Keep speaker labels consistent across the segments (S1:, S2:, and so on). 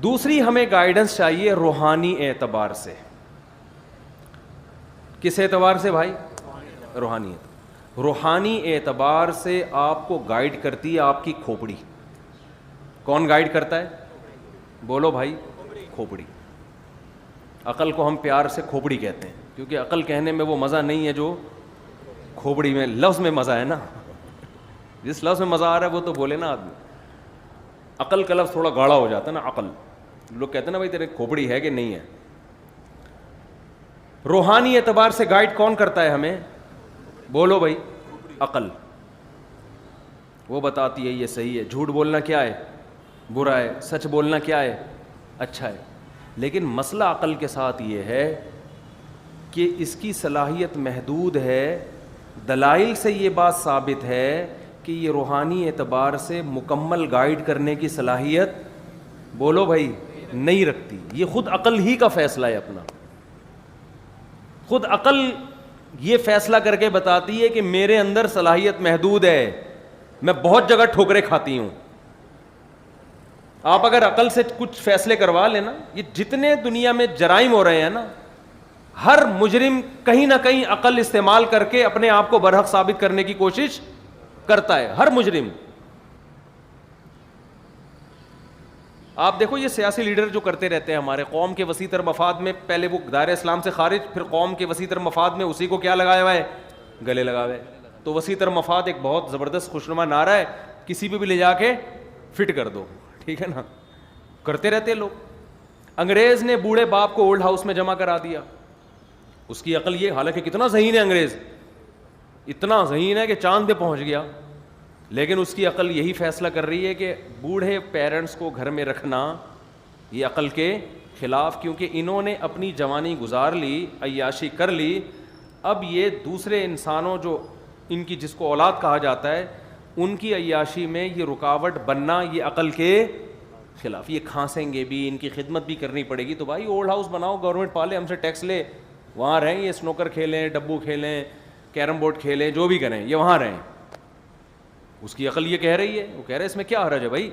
S1: دوسری ہمیں گائیڈنس چاہیے روحانی اعتبار سے. کس اعتبار سے بھائی؟ روحانی اعتبار. روحانی اعتبار سے آپ کو گائیڈ کرتی ہے آپ کی کھوپڑی. کون گائیڈ کرتا ہے؟ بولو بھائی. کھوپڑی. عقل کو ہم پیار سے کھوپڑی کہتے ہیں کیونکہ عقل کہنے میں وہ مزہ نہیں ہے جو کھوپڑی میں لفظ میں مزہ ہے نا. جس لفظ میں مزہ آ رہا ہے وہ تو بولے نا آدمی. عقل کا لفظ تھوڑا گاڑا ہو جاتا ہے نا. عقل لوگ کہتے ہیں نا بھائی تیرے کھوپڑی ہے کہ نہیں ہے. روحانی اعتبار سے گائیڈ کون کرتا ہے ہمیں؟ بولو بھائی. عقل. وہ بتاتی ہے یہ صحیح ہے, جھوٹ بولنا کیا ہے؟ برا ہے, سچ بولنا کیا ہے؟ اچھا ہے. لیکن مسئلہ عقل کے ساتھ یہ ہے کہ اس کی صلاحیت محدود ہے. دلائل سے یہ بات ثابت ہے کہ یہ روحانی اعتبار سے مکمل گائیڈ کرنے کی صلاحیت, بولو بھائی, نہیں رکھتی. یہ خود عقل ہی کا فیصلہ ہے اپنا. خود عقل یہ فیصلہ کر کے بتاتی ہے کہ میرے اندر صلاحیت محدود ہے, میں بہت جگہ ٹھوکریں کھاتی ہوں. آپ اگر عقل سے کچھ فیصلے کروا لینا, یہ جتنے دنیا میں جرائم ہو رہے ہیں نا, ہر مجرم کہیں نہ کہیں عقل استعمال کر کے اپنے آپ کو برحق ثابت کرنے کی کوشش کرتا ہے. ہر مجرم. آپ دیکھو یہ سیاسی لیڈر جو کرتے رہتے ہیں ہمارے قوم کے وسیع تر مفاد میں, پہلے وہ دائرہ اسلام سے خارج, پھر قوم کے وسیع تر مفاد میں اسی کو کیا لگایا ہوا ہے؟ گلے لگا ہوا ہے. تو وسیع تر مفاد ایک بہت زبردست خوشنما نعرہ ہے, کسی پہ بھی لے جا کے فٹ کر دو, ٹھیک ہے نا. کرتے رہتے لوگ. انگریز نے بوڑھے باپ کو اولڈ ہاؤس میں جمع کرا دیا. اس کی عقل یہ, حالانکہ کتنا ذہین ہے انگریز, اتنا ذہین ہے کہ چاند پہ پہنچ گیا, لیکن اس کی عقل یہی فیصلہ کر رہی ہے کہ بوڑھے پیرنٹس کو گھر میں رکھنا یہ عقل کے خلاف, کیونکہ انہوں نے اپنی جوانی گزار لی, عیاشی کر لی. اب یہ دوسرے انسانوں جو ان کی جس کو اولاد کہا جاتا ہے ان کی عیاشی میں یہ رکاوٹ بننا یہ عقل کے خلاف. یہ کھانسیں گے بھی, ان کی خدمت بھی کرنی پڑے گی, تو بھائی اولڈ ہاؤس بناؤ, گورنمنٹ پالے, ہم سے ٹیکس لے, وہاں رہیں, یہ سنوکر کھیلیں, ڈبو کھیلیں, کیرم بورڈ کھیلیں, جو بھی کریں, یہ وہاں رہیں. اس کی عقل یہ کہہ رہی ہے, وہ کہہ رہے اس میں کیا حرج ہے بھائی.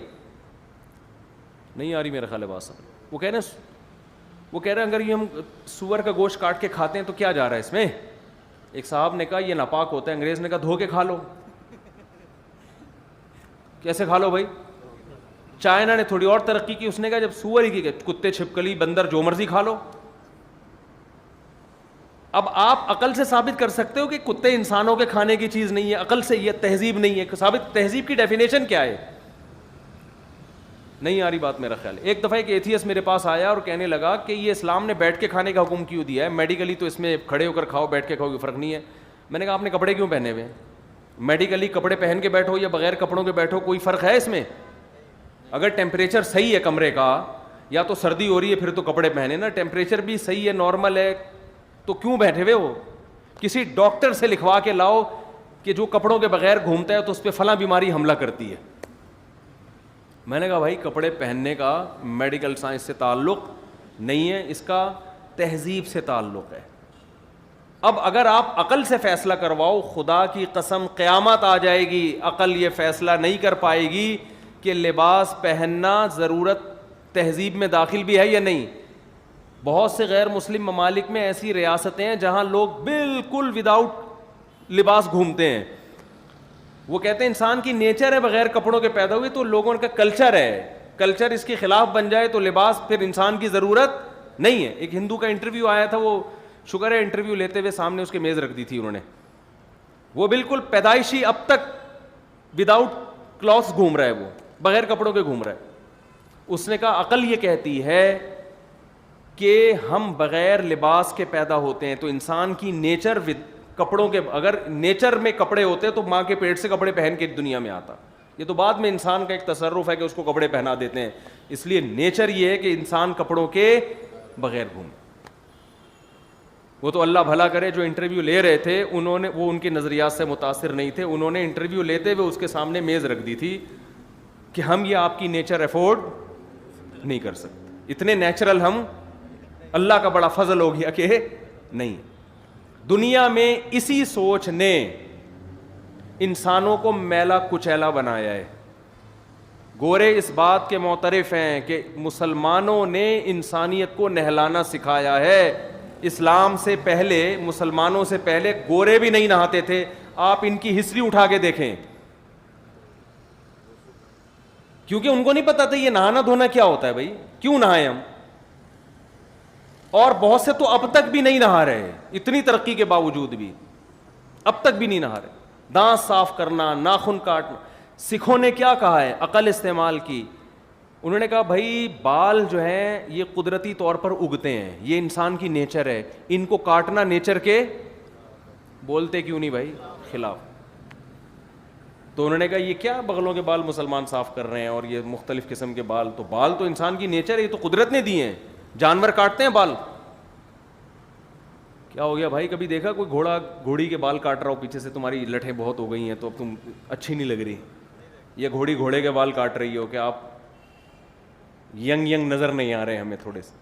S1: نہیں آ رہی میرا خیال ہے بات سمجھ. وہ کہہ رہے ہیں اگر یہ ہم سور کا گوشت کاٹ کے کھاتے ہیں تو کیا جا رہا ہے اس میں. ایک صاحب نے کہا یہ ناپاک ہوتا ہے, انگریز نے کہا دھو کے کھا لو. کیسے کھا لو بھائی؟ چائنا نے تھوڑی اور ترقی کی, اس نے کہا جب سور ہی کی, کتے, چھپکلی, بندر, جو مرضی کھا لو. اب آپ عقل سے ثابت کر سکتے ہو کہ کتے انسانوں کے کھانے کی چیز نہیں ہے, عقل سے یہ تہذیب نہیں ہے ثابت. تہذیب کی ڈیفینیشن کیا ہے؟ نہیں آ رہی بات میرا خیال ہے. ایک دفعہ ایک ایتھیسٹ میرے پاس آیا اور کہنے لگا کہ یہ اسلام نے بیٹھ کے کھانے کا حکم کیوں دیا ہے, میڈیکلی تو اس میں کھڑے ہو کر کھاؤ بیٹھ کے کھاؤ کوئی فرق نہیں ہے. میں نے کہا آپ نے کپڑے کیوں پہنے ہوئے ہیں؟ میڈیکلی کپڑے پہن کے بیٹھو یا بغیر کپڑوں کے بیٹھو کوئی فرق ہے اس میں؟ اگر ٹیمپریچر صحیح ہے کمرے کا, یا تو سردی ہو رہی ہے پھر تو کپڑے پہنے نا, ٹیمپریچر بھی صحیح ہے, نارمل ہے, تو کیوں بیٹھے ہوئے ہو؟ کسی ڈاکٹر سے لکھوا کے لاؤ کہ جو کپڑوں کے بغیر گھومتا ہے تو اس پہ فلاں بیماری حملہ کرتی ہے. میں نے کہا بھائی کپڑے پہننے کا میڈیکل سائنس سے تعلق نہیں ہے, اس کا تہذیب سے تعلق ہے. اب اگر آپ عقل سے فیصلہ کرواؤ, خدا کی قسم قیامت آ جائے گی, عقل یہ فیصلہ نہیں کر پائے گی کہ لباس پہننا ضرورت تہذیب میں داخل بھی ہے یا نہیں. بہت سے غیر مسلم ممالک میں ایسی ریاستیں ہیں جہاں لوگ بالکل وداؤٹ لباس گھومتے ہیں. وہ کہتے ہیں انسان کی نیچر ہے بغیر کپڑوں کے پیدا ہوئے, تو لوگوں کا کلچر ہے, کلچر اس کے خلاف بن جائے تو لباس پھر انسان کی ضرورت نہیں ہے. ایک ہندو کا انٹرویو آیا تھا, وہ شکر ہے انٹرویو لیتے ہوئے سامنے اس کے میز رکھ دی تھی انہوں نے, وہ بالکل پیدائشی اب تک وداؤٹ کلاتھس گھوم رہا ہے, وہ بغیر کپڑوں کے گھوم رہا ہے. اس نے کہا عقل یہ کہتی ہے کہ ہم بغیر لباس کے پیدا ہوتے ہیں, تو انسان کی نیچر کپڑوں کے, اگر نیچر میں کپڑے ہوتے تو ماں کے پیٹ سے کپڑے پہن کے دنیا میں آتا. یہ تو بعد میں انسان کا ایک تصرف ہے کہ اس کو کپڑے پہنا دیتے ہیں, اس لیے نیچر یہ ہے کہ انسان کپڑوں کے بغیر گھومے. وہ تو اللہ بھلا کرے جو انٹرویو لے رہے تھے, انہوں نے, وہ ان کے نظریات سے متاثر نہیں تھے, انہوں نے انٹرویو لیتے ہوئے اس کے سامنے میز رکھ دی تھی کہ ہم یہ آپ کی نیچر افورڈ نہیں کر سکتے, اتنے نیچرل ہم, اللہ کا بڑا فضل ہو گیا کہ نہیں. دنیا میں اسی سوچ نے انسانوں کو میلا کچیلا بنایا ہے. گورے اس بات کے معترف ہیں کہ مسلمانوں نے انسانیت کو نہلانا سکھایا ہے. اسلام سے پہلے, مسلمانوں سے پہلے گورے بھی نہیں نہاتے تھے. آپ ان کی ہسٹری اٹھا کے دیکھیں, کیونکہ ان کو نہیں پتا تھا یہ نہانا دھونا کیا ہوتا ہے. بھائی کیوں نہائیں ہم؟ اور بہت سے تو اب تک بھی نہیں نہا رہے, اتنی ترقی کے باوجود بھی اب تک بھی نہیں نہا رہے. دانت صاف کرنا, ناخن کاٹنا. سکھوں نے کیا کہا ہے؟ عقل استعمال کی. انہوں نے کہا بھائی بال جو ہیں یہ قدرتی طور پر اگتے ہیں, یہ انسان کی نیچر ہے, ان کو کاٹنا نیچر کے, بولتے کیوں نہیں بھائی, خلاف. تو انہوں نے کہا یہ کیا بغلوں کے بال مسلمان صاف کر رہے ہیں اور یہ مختلف قسم کے بال, تو بال تو انسان کی نیچر ہے, یہ تو قدرت نے دیے ہیں. جانور کاٹتے ہیں بال. کیا ہو گیا بھائی, کبھی دیکھا کوئی گھوڑا گھوڑی کے بال کاٹ رہا ہو پیچھے سے, تمہاری لٹھیں بہت ہو گئی ہیں تو اب تم اچھی نہیں لگ رہی, یہ گھوڑی گھوڑے کے بال کاٹ رہی ہو کہ آپ ینگ نظر نہیں آ رہے ہمیں تھوڑے سے.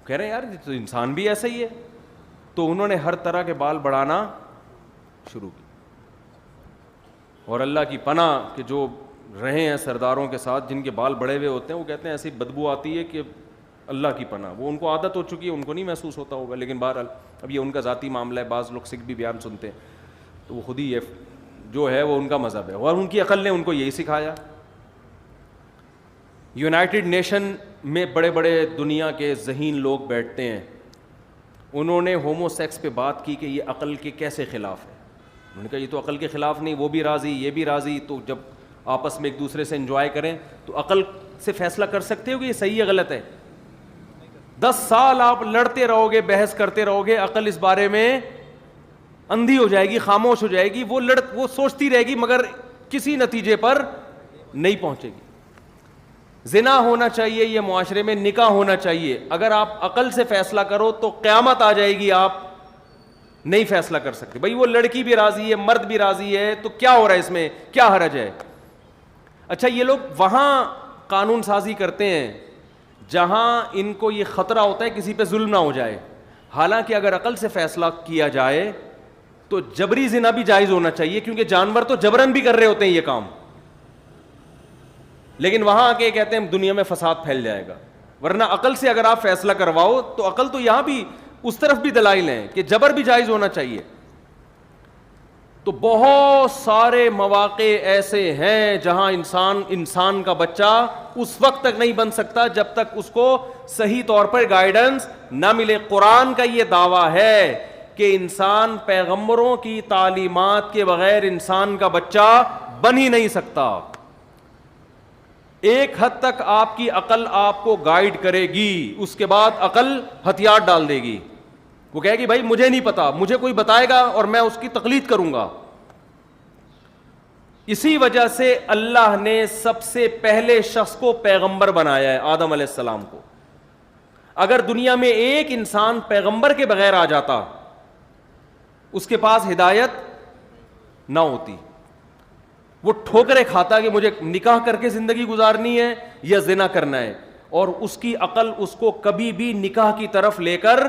S1: کہہ رہے ہیں یار تو انسان بھی ایسا ہی ہے. تو انہوں نے ہر طرح کے بال بڑھانا شروع کی. اور اللہ کی پناہ کہ جو رہے ہیں سرداروں کے ساتھ جن کے بال بڑے ہوئے ہوتے ہیں, وہ کہتے ہیں ایسی بدبو آتی ہے کہ اللہ کی پناہ. وہ ان کو عادت ہو چکی ہے, ان کو نہیں محسوس ہوتا ہوگا, لیکن بہرحال اب یہ ان کا ذاتی معاملہ ہے. بعض لوگ سکھ بھی بیان سنتے ہیں تو وہ خود ہی یہ جو ہے وہ ان کا مذہب ہے, اور ان کی عقل نے ان کو یہی سکھایا. یونائٹڈ نیشن میں بڑے بڑے دنیا کے ذہین لوگ بیٹھتے ہیں, انہوں نے ہومو سیکس پہ بات کی کہ یہ عقل کے کیسے خلاف ہے. انہوں نے کہا یہ تو عقل کے خلاف نہیں, وہ بھی راضی یہ بھی راضی, تو جب آپس میں ایک دوسرے سے انجوائے کریں تو عقل سے فیصلہ کر سکتے ہو کہ یہ صحیح ہے غلط ہے. 10 سال آپ لڑتے رہو گے, بحث کرتے رہو گے, عقل اس بارے میں اندھی ہو جائے گی, خاموش ہو جائے گی. وہ سوچتی رہے گی مگر کسی نتیجے پر نہیں پہنچے گی. زنا ہونا چاہیے یہ معاشرے میں, نکاح ہونا چاہیے. اگر آپ عقل سے فیصلہ کرو تو قیامت آ جائے گی, آپ نہیں فیصلہ کر سکتے. بھائی وہ لڑکی بھی راضی ہے, مرد بھی راضی ہے, تو کیا ہو رہا ہے اس میں, کیا حرج ہے؟ اچھا یہ لوگ وہاں قانون سازی کرتے ہیں جہاں ان کو یہ خطرہ ہوتا ہے کسی پہ ظلم نہ ہو جائے. حالانکہ اگر عقل سے فیصلہ کیا جائے تو جبری زنا بھی جائز ہونا چاہیے, کیونکہ جانور تو جبرن بھی کر رہے ہوتے ہیں یہ کام. لیکن وہاں آ کے کہتے ہیں دنیا میں فساد پھیل جائے گا. ورنہ عقل سے اگر آپ فیصلہ کرواؤ تو عقل تو یہاں بھی اس طرف بھی دلائل ہیں کہ جبر بھی جائز ہونا چاہیے. تو بہت سارے مواقع ایسے ہیں جہاں انسان کا بچہ اس وقت تک نہیں بن سکتا جب تک اس کو صحیح طور پر گائیڈنس نہ ملے. قرآن کا یہ دعویٰ ہے کہ انسان پیغمبروں کی تعلیمات کے بغیر انسان کا بچہ بن ہی نہیں سکتا. ایک حد تک آپ کی عقل آپ کو گائیڈ کرے گی, اس کے بعد عقل ہتھیار ڈال دے گی. وہ کہے گی بھائی مجھے نہیں پتا, مجھے کوئی بتائے گا اور میں اس کی تقلید کروں گا. اسی وجہ سے اللہ نے سب سے پہلے شخص کو پیغمبر بنایا ہے, آدم علیہ السلام کو. اگر دنیا میں ایک انسان پیغمبر کے بغیر آ جاتا, اس کے پاس ہدایت نہ ہوتی, وہ ٹھوکریں کھاتا کہ مجھے نکاح کر کے زندگی گزارنی ہے یا زنا کرنا ہے, اور اس کی عقل اس کو کبھی بھی نکاح کی طرف لے کر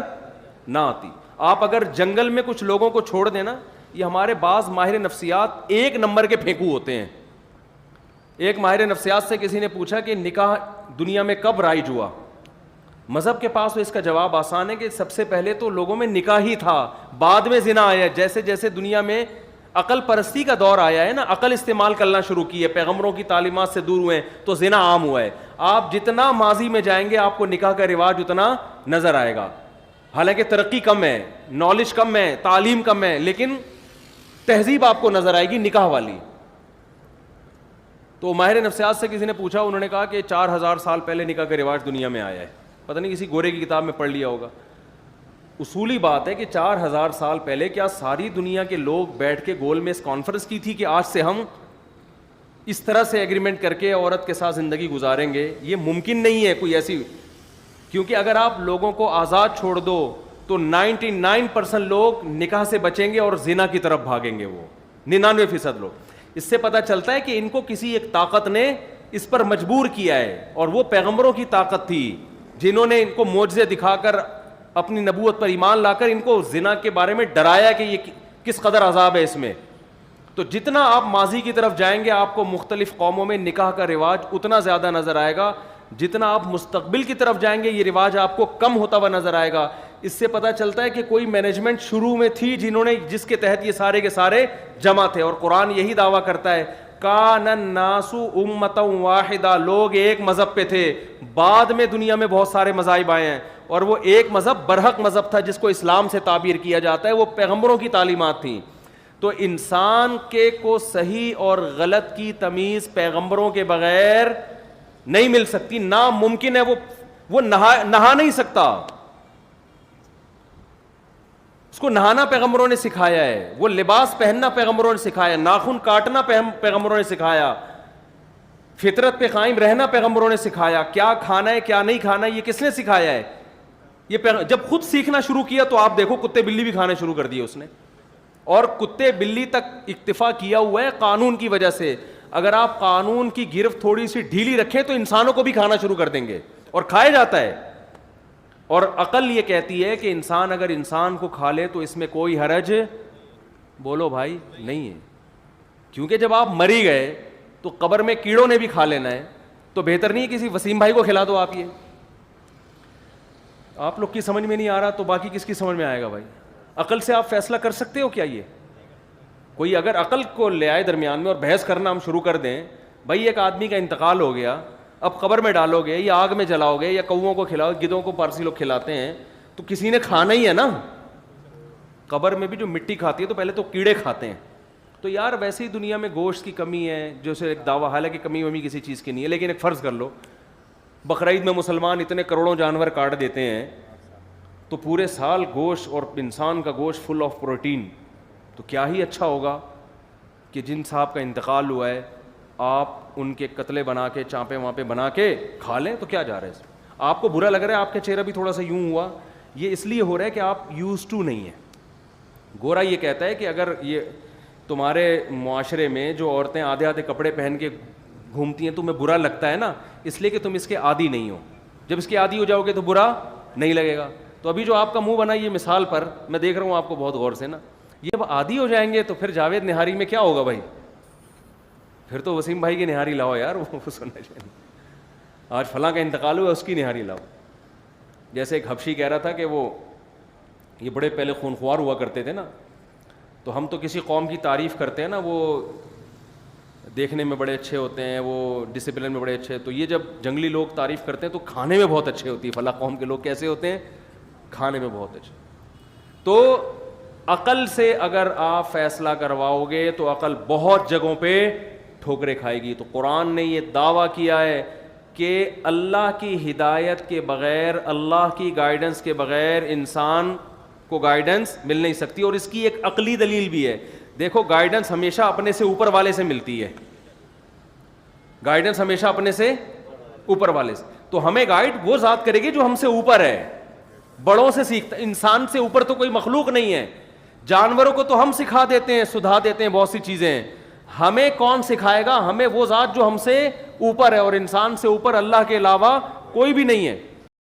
S1: نہ آتی. آپ اگر جنگل میں کچھ لوگوں کو چھوڑ دینا, یہ ہمارے بعض ماہر نفسیات 1 نمبر کے پھینکو ہوتے ہیں. ایک ماہر نفسیات سے کسی نے پوچھا کہ نکاح دنیا میں کب رائج ہوا. مذہب کے پاس تو اس کا جواب آسان ہے کہ سب سے پہلے تو لوگوں میں نکاح ہی تھا, بعد میں زنا آیا. جیسے جیسے دنیا میں عقل پرستی کا دور آیا ہے نا, عقل استعمال کرنا شروع کی ہے, پیغمبروں کی تعلیمات سے دور ہوئے تو زنا عام ہوا ہے. آپ جتنا ماضی میں جائیں گے آپ کو نکاح کا رواج اتنا نظر آئے گا. حالانکہ ترقی کم ہے, نالج کم ہے, تعلیم کم ہے, لیکن تہذیب آپ کو نظر آئے گی نکاح والی. تو ماہر نفسیات سے کسی نے پوچھا, انہوں نے کہا کہ 4000 سال پہلے نکاح کا رواج دنیا میں آیا ہے. پتہ نہیں کسی گورے کی کتاب میں پڑھ لیا ہوگا. اصولی بات ہے کہ 4000 سال پہلے کیا ساری دنیا کے لوگ بیٹھ کے گول میں اس کانفرنس کی تھی کہ آج سے ہم اس طرح سے ایگریمنٹ کر کے عورت کے ساتھ زندگی گزاریں گے؟ یہ ممکن نہیں ہے کوئی ایسی, کیونکہ اگر آپ لوگوں کو آزاد چھوڑ دو تو 99% لوگ نکاح سے بچیں گے اور زنا کی طرف بھاگیں گے, وہ 99% لوگ. اس سے پتہ چلتا ہے کہ ان کو کسی ایک طاقت نے اس پر مجبور کیا ہے, اور وہ پیغمبروں کی طاقت تھی جنہوں نے ان کو معجزے دکھا کر اپنی نبوت پر ایمان لا کر ان کو زنا کے بارے میں ڈرایا کہ یہ کس قدر عذاب ہے اس میں. تو جتنا آپ ماضی کی طرف جائیں گے آپ کو مختلف قوموں میں نکاح کا رواج اتنا زیادہ نظر آئے گا، جتنا آپ مستقبل کی طرف جائیں گے یہ رواج آپ کو کم ہوتا ہوا نظر آئے گا. اس سے پتہ چلتا ہے کہ کوئی مینجمنٹ شروع میں تھی جس کے تحت یہ سارے کے سارے جمع تھے. اور قرآن یہی دعویٰ کرتا ہے کان الناس امۃ واحدہ، لوگ ایک مذہب پہ تھے. بعد میں دنیا میں بہت سارے مذاہب آئے ہیں اور وہ ایک مذہب برحق مذہب تھا جس کو اسلام سے تعبیر کیا جاتا ہے، وہ پیغمبروں کی تعلیمات تھیں. تو انسان کے کو صحیح اور غلط کی تمیز پیغمبروں کے بغیر نہیں مل سکتی، ناممکن ہے. وہ نہا نہیں سکتا، اس کو نہانا پیغمبروں نے سکھایا ہے، وہ لباس پہننا پیغمبروں نے سکھایا، ناخن کاٹنا پیغمبروں نے سکھایا، فطرت پہ قائم رہنا پیغمبروں نے سکھایا. کیا کھانا ہے کیا نہیں کھانا یہ کس نے سکھایا ہے؟ جب خود سیکھنا شروع کیا تو آپ دیکھو کتے بلی بھی کھانے شروع کر دیے اس نے، اور کتے بلی تک اکتفا کیا ہوا ہے قانون کی وجہ سے. اگر آپ قانون کی گرفت تھوڑی سی ڈھیلی رکھیں تو انسانوں کو بھی کھانا شروع کر دیں گے اور کھایا جاتا ہے. اور عقل یہ کہتی ہے کہ انسان اگر انسان کو کھا لے تو اس میں کوئی حرج بولو بھائی نہیں ہے، کیونکہ جب آپ مری گئے تو قبر میں کیڑوں نے بھی کھا لینا ہے، تو بہتر نہیں کسی وسیم بھائی کو کھلا دو. آپ لوگ کی سمجھ میں نہیں آ رہا تو باقی کس کی سمجھ میں آئے گا بھائی؟ عقل سے آپ فیصلہ کر سکتے ہو کیا؟ یہ کوئی اگر عقل کو لے آئے درمیان میں اور بحث کرنا ہم شروع کر دیں، بھائی ایک آدمی کا انتقال ہو گیا، اب قبر میں ڈالو گے یا آگ میں جلاؤ گے یا کوؤں کو کھلاؤ، گدوں کو پارسی لوگ کھلاتے ہیں، تو کسی نے کھانا ہی ہے نا. قبر میں بھی جو مٹی کھاتی ہے تو پہلے تو کیڑے کھاتے ہیں. تو یار ویسے ہی دنیا میں گوشت کی کمی ہے، جو سے ایک دعویٰ، حالانکہ کمی ومی کسی چیز کی نہیں ہے، لیکن ایک فرض کر لو بقرعید میں مسلمان اتنے کروڑوں جانور کاٹ دیتے ہیں تو پورے سال گوشت اور انسان کا گوشت فل آف پروٹین، تو کیا ہی اچھا ہوگا کہ جن صاحب کا انتقال ہوا ہے آپ ان کے قتلے بنا کے چانپے وہاں پہ بنا کے کھا لیں. تو کیا جا رہا ہے اس میں؟ آپ کو برا لگ رہا ہے، آپ کا چہرہ بھی تھوڑا سا یوں ہوا، یہ اس لیے ہو رہا ہے کہ آپ یوز ٹو نہیں ہیں. گورا یہ کہتا ہے کہ اگر یہ تمہارے معاشرے میں جو عورتیں آدھے آدھے کپڑے پہن کے گھومتی ہیں تمہیں برا لگتا ہے نا، اس لیے کہ تم اس کے عادی نہیں ہو. جب اس کے عادی ہو جاؤ گے تو برا نہیں لگے گا. تو ابھی جو آپ کا منہ بنا یہ مثال پر میں دیکھ رہا ہوں آپ کو بہت غور سے نا، یہ اب عادی ہو جائیں گے تو پھر جاوید نہاری میں کیا ہوگا بھائی؟ پھر تو وسیم بھائی کی نہاری لاؤ یار، وہ سننا چاہیے. آج فلاں کا انتقال ہوا اس کی نہاری لاؤ. جیسے ایک حبشی کہہ رہا تھا کہ وہ یہ بڑے پہلے خونخوار ہوا کرتے تھے نا، تو ہم تو کسی قوم کی تعریف کرتے ہیں نا، وہ دیکھنے میں بڑے اچھے ہوتے ہیں، وہ ڈسپلن میں بڑے اچھے، تو یہ جب جنگلی لوگ تعریف کرتے ہیں تو کھانے میں بہت اچھے ہوتی ہے. فلاں قوم کے لوگ کیسے ہوتے ہیں؟ کھانے میں بہت اچھے. تو عقل سے اگر آپ فیصلہ کرواؤ گے تو عقل بہت جگہوں پہ ٹھوکریں کھائے گی. تو قرآن نے یہ دعویٰ کیا ہے کہ اللہ کی ہدایت کے بغیر، اللہ کی گائیڈنس کے بغیر انسان کو گائیڈنس مل نہیں سکتی. اور اس کی ایک عقلی دلیل بھی ہے. دیکھو گائیڈنس ہمیشہ اپنے سے اوپر والے سے ملتی ہے، گائیڈنس ہمیشہ اپنے سے اوپر والے سے. تو ہمیں گائیڈ وہ ذات کرے گی جو ہم سے اوپر ہے، بڑوں سے سیکھتا. انسان سے اوپر تو کوئی مخلوق نہیں ہے. جانوروں کو تو ہم سکھا دیتے ہیں، سدھا دیتے ہیں بہت سی چیزیں، ہمیں کون سکھائے گا؟ ہمیں وہ ذات جو ہم سے اوپر ہے، اور انسان سے اوپر اللہ کے علاوہ کوئی بھی نہیں ہے.